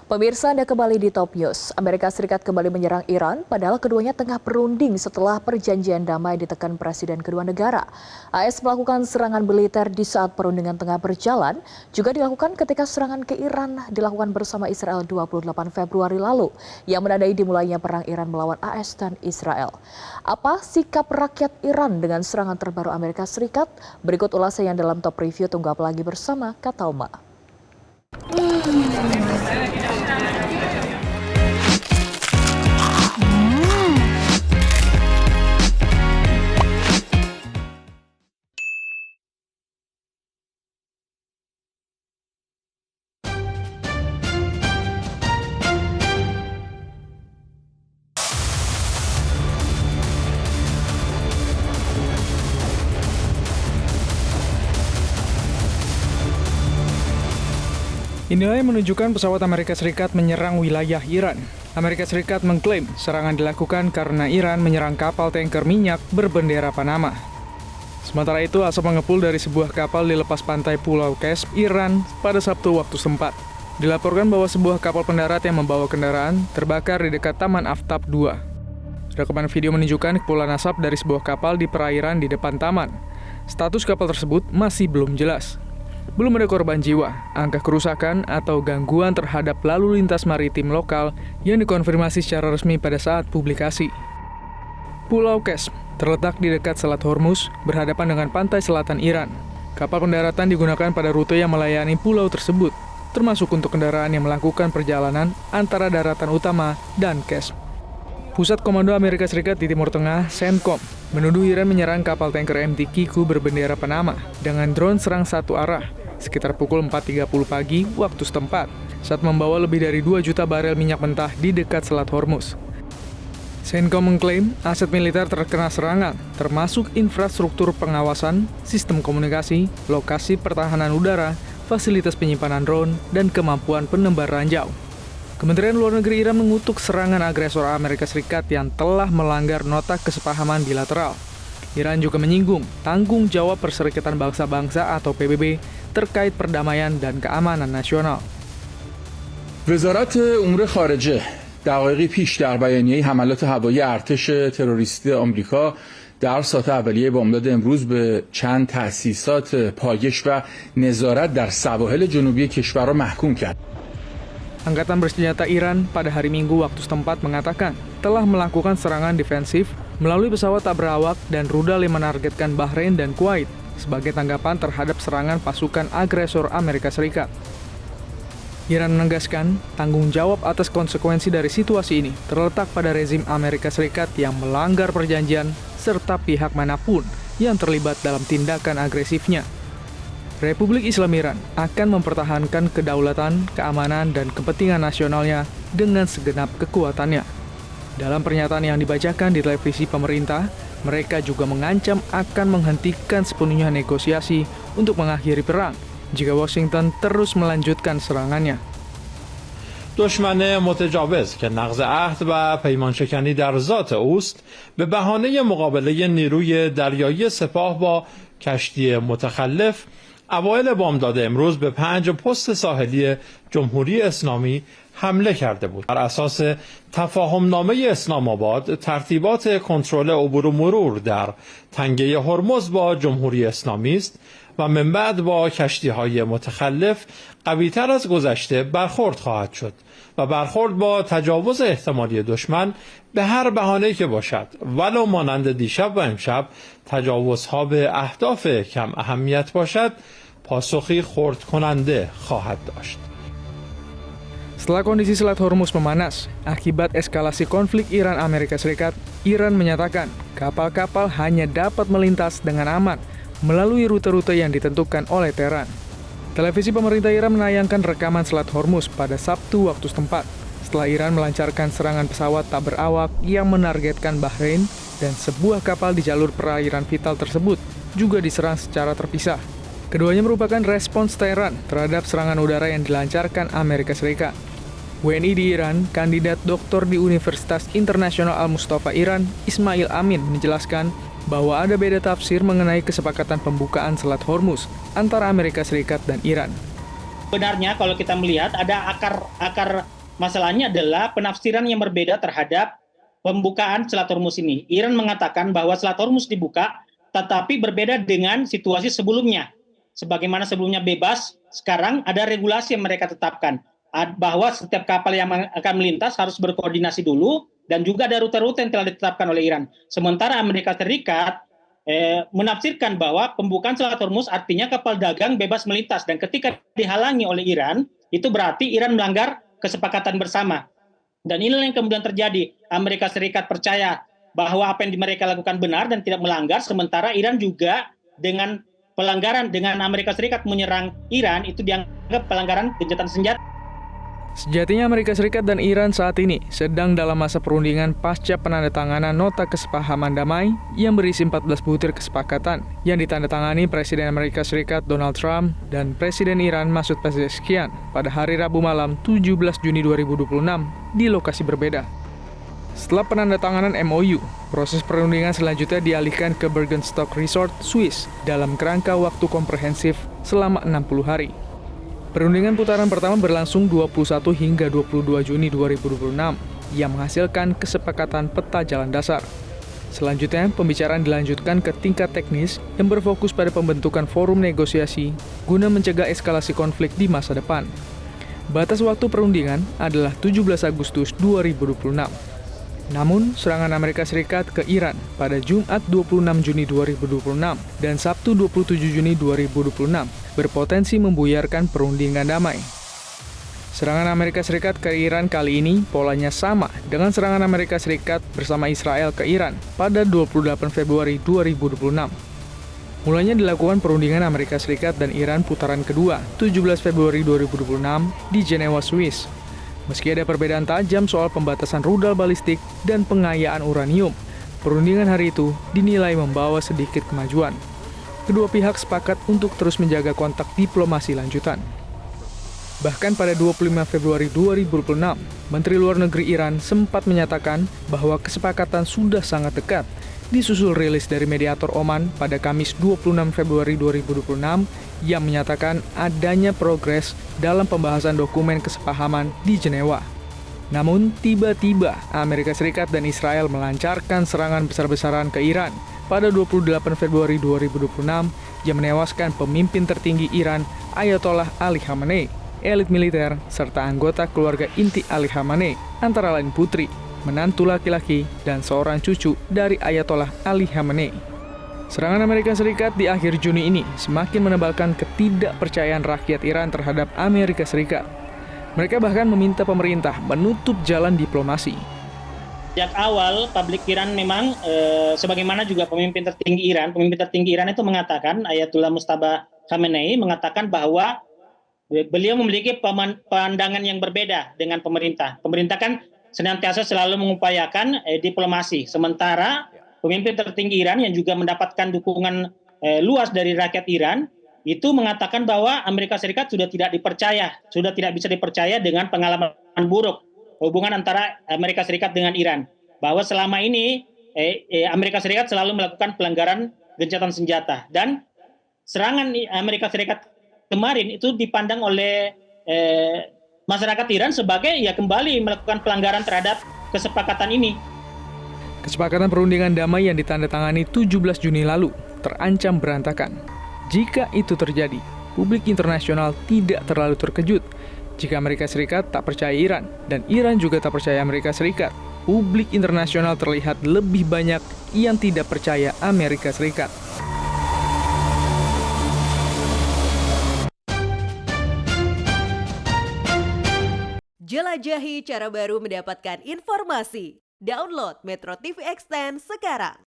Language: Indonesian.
Pemirsa, Anda kembali di Top News. Amerika Serikat kembali menyerang Iran, padahal keduanya tengah berunding setelah perjanjian damai ditekan presiden kedua negara. AS melakukan serangan militer di saat perundingan tengah berjalan, juga dilakukan ketika serangan ke Iran dilakukan bersama Israel 28 Februari lalu, yang menandai dimulainya perang Iran melawan AS dan Israel. Apa sikap rakyat Iran dengan serangan terbaru Amerika Serikat? Berikut ulasannya dalam Top Review. Tunggu apa lagi bersama Katauma. Inilah yang menunjukkan pesawat Amerika Serikat menyerang wilayah Iran. Amerika Serikat mengklaim serangan dilakukan karena Iran menyerang kapal tanker minyak berbendera Panama. Sementara itu, asap mengepul dari sebuah kapal di lepas pantai Pulau Qeshm, Iran pada Sabtu waktu setempat. Dilaporkan bahwa sebuah kapal pendarat yang membawa kendaraan terbakar di dekat Taman Aftab 2. Rekaman video menunjukkan kepulan asap dari sebuah kapal di perairan di depan taman. Status kapal tersebut masih belum jelas. Belum ada korban jiwa, angka kerusakan atau gangguan terhadap lalu lintas maritim lokal yang dikonfirmasi secara resmi pada saat publikasi. Pulau Qeshm terletak di dekat Selat Hormuz, berhadapan dengan pantai selatan Iran. Kapal pendaratan digunakan pada rute yang melayani pulau tersebut, termasuk untuk kendaraan yang melakukan perjalanan antara daratan utama dan Qeshm. Pusat Komando Amerika Serikat di Timur Tengah, CENTCOM, menuduh Iran menyerang kapal tanker MT Kiku berbendera Panama dengan drone serang satu arah sekitar pukul 4.30 pagi waktu setempat saat membawa lebih dari 2 juta barel minyak mentah di dekat Selat Hormuz. CENTCOM mengklaim aset militer terkena serangan, termasuk infrastruktur pengawasan, sistem komunikasi, lokasi pertahanan udara, fasilitas penyimpanan drone, dan kemampuan penebar ranjau. Kementerian Luar Negeri Iran mengutuk serangan agresor Amerika Serikat yang telah melanggar nota kesepahaman bilateral. Iran juga menyinggung tanggung jawab Perserikatan Bangsa-Bangsa atau PBB terkait perdamaian dan keamanan nasional. وزارت امور خارجه دقایقی پیش در بیانیه حملات هوایی ارتش تروریستی آمریکا در ساعات اولیه بامداد امروز به چند تأسیسات پایش و نظارت در سواحل جنوبی کشور را محکوم کرد. Angkatan bersenjata Iran pada hari Minggu waktu setempat mengatakan telah melakukan serangan defensif melalui pesawat tak berawak dan rudal yang menargetkan Bahrain dan Kuwait sebagai tanggapan terhadap serangan pasukan agresor Amerika Serikat. Iran menegaskan tanggung jawab atas konsekuensi dari situasi ini terletak pada rezim Amerika Serikat yang melanggar perjanjian serta pihak manapun yang terlibat dalam tindakan agresifnya. Republik Islam Iran akan mempertahankan kedaulatan, keamanan, dan kepentingan nasionalnya dengan segenap kekuatannya. Dalam pernyataan yang dibacakan di televisi pemerintah, mereka juga mengancam akan menghentikan sepenuhnya negosiasi untuk mengakhiri perang jika Washington terus melanjutkan serangannya. دشمن متجاوز که نقض عهد و پیمانشکنی در ذات اوست به بهانه مقابله نیروی دریایی سپاه با کشتی متخلف اوایل بامداد امروز به 5 پست ساحلی جمهوری اسلامی حمله کرده بود. بر اساس تفاهمنامه اسلام آباد ترتیبات کنترل عبور و مرور در تنگه هرمز با جمهوری اسلامی است و من بعد با کشتی‌های متخلف قوی‌تر از گذشته برخورد خواهد شد و برخورد با تجاوز احتمالی دشمن به هر بهانه‌ای که باشد ولو مانند دیشب و امشب تجاوزها به اهداف کم اهمیت باشد پاسخی خرد کننده خواهد داشت. Setelah kondisi Selat Hormuz memanas akibat eskalasi konflik Iran-Amerika Serikat, Iran menyatakan kapal-kapal hanya dapat melintas dengan aman melalui rute-rute yang ditentukan oleh Teheran. Televisi pemerintah Iran menayangkan rekaman Selat Hormuz pada Sabtu waktu setempat, setelah Iran melancarkan serangan pesawat tak berawak yang menargetkan Bahrain dan sebuah kapal di jalur perairan vital tersebut juga diserang secara terpisah. Keduanya merupakan respons Teheran terhadap serangan udara yang dilancarkan Amerika Serikat. WNI di Iran, kandidat doktor di Universitas Internasional Al-Mustafa Iran, Ismail Amin menjelaskan bahwa ada beda tafsir mengenai kesepakatan pembukaan Selat Hormuz antara Amerika Serikat dan Iran. Sebenarnya kalau kita melihat ada akar masalahnya adalah penafsiran yang berbeda terhadap pembukaan Selat Hormuz ini. Iran mengatakan bahwa Selat Hormuz dibuka, tetapi berbeda dengan situasi sebelumnya. Sebagaimana sebelumnya bebas, sekarang ada regulasi yang mereka tetapkan. Bahwa setiap kapal yang akan melintas harus berkoordinasi dulu, dan juga ada rute-rute yang telah ditetapkan oleh Iran. Sementara Amerika Serikat menafsirkan bahwa pembukaan Selat Hormuz artinya kapal dagang bebas melintas. Dan ketika dihalangi oleh Iran, itu berarti Iran melanggar kesepakatan bersama. Dan inilah yang kemudian terjadi. Amerika Serikat percaya bahwa apa yang mereka lakukan benar dan tidak melanggar, sementara Iran juga dengan pelanggaran, dengan Amerika Serikat menyerang Iran, itu dianggap pelanggaran gencatan senjata. Sejatinya Amerika Serikat dan Iran saat ini sedang dalam masa perundingan pasca penandatanganan nota kesepahaman damai yang berisi 14 butir kesepakatan yang ditandatangani Presiden Amerika Serikat Donald Trump dan Presiden Iran Masoud Pezeshkian pada hari Rabu malam 17 Juni 2026 di lokasi berbeda. Setelah penandatanganan MOU, proses perundingan selanjutnya dialihkan ke Bergenstock Resort, Swiss dalam kerangka waktu komprehensif selama 60 hari. Perundingan putaran pertama berlangsung 21 hingga 22 Juni 2026 yang menghasilkan kesepakatan peta jalan dasar. Selanjutnya, pembicaraan dilanjutkan ke tingkat teknis yang berfokus pada pembentukan forum negosiasi guna mencegah eskalasi konflik di masa depan. Batas waktu perundingan adalah 17 Agustus 2026. Namun, serangan Amerika Serikat ke Iran pada Jumat 26 Juni 2026 dan Sabtu 27 Juni 2026 berpotensi membuyarkan perundingan damai. Serangan Amerika Serikat ke Iran kali ini polanya sama dengan serangan Amerika Serikat bersama Israel ke Iran pada 28 Februari 2026. Mulanya dilakukan perundingan Amerika Serikat dan Iran putaran kedua 17 Februari 2026 di Jenewa, Swiss. Meski ada perbedaan tajam soal pembatasan rudal balistik dan pengayaan uranium, perundingan hari itu dinilai membawa sedikit kemajuan. Kedua pihak sepakat untuk terus menjaga kontak diplomasi lanjutan. Bahkan pada 25 Februari 2026, Menteri Luar Negeri Iran sempat menyatakan bahwa kesepakatan sudah sangat dekat, disusul rilis dari mediator Oman pada Kamis 26 Februari 2026 yang menyatakan adanya progres dalam pembahasan dokumen kesepahaman di Jenewa. Namun, tiba-tiba Amerika Serikat dan Israel melancarkan serangan besar-besaran ke Iran pada 28 Februari 2026 yang menewaskan pemimpin tertinggi Iran, Ayatollah Ali Khamenei, elit militer, serta anggota keluarga inti Ali Khamenei, antara lain putri, menantu laki-laki, dan seorang cucu dari Ayatollah Ali Khamenei. Serangan Amerika Serikat di akhir Juni ini semakin menebalkan ketidakpercayaan rakyat Iran terhadap Amerika Serikat. Mereka bahkan meminta pemerintah menutup jalan diplomasi. Sejak awal, publik Iran memang, sebagaimana juga pemimpin tertinggi Iran itu mengatakan, Ayatollah Mujtaba Khamenei mengatakan bahwa beliau memiliki pandangan yang berbeda dengan pemerintah. Pemerintah kan senantiasa selalu mengupayakan diplomasi. Sementara pemimpin tertinggi Iran yang juga mendapatkan dukungan luas dari rakyat Iran, itu mengatakan bahwa Amerika Serikat sudah tidak bisa dipercaya dengan pengalaman buruk hubungan antara Amerika Serikat dengan Iran. Bahwa selama ini Amerika Serikat selalu melakukan pelanggaran gencatan senjata. Dan serangan Amerika Serikat kemarin itu dipandang oleh masyarakat Iran sebagai kembali melakukan pelanggaran terhadap kesepakatan ini. Kesepakatan perundingan damai yang ditandatangani 17 Juni lalu terancam berantakan. Jika itu terjadi, publik internasional tidak terlalu terkejut. Jika Amerika Serikat tak percaya Iran, dan Iran juga tak percaya Amerika Serikat, publik internasional terlihat lebih banyak yang tidak percaya Amerika Serikat. Jelajahi cara baru mendapatkan informasi. Download Metro TV Extend sekarang.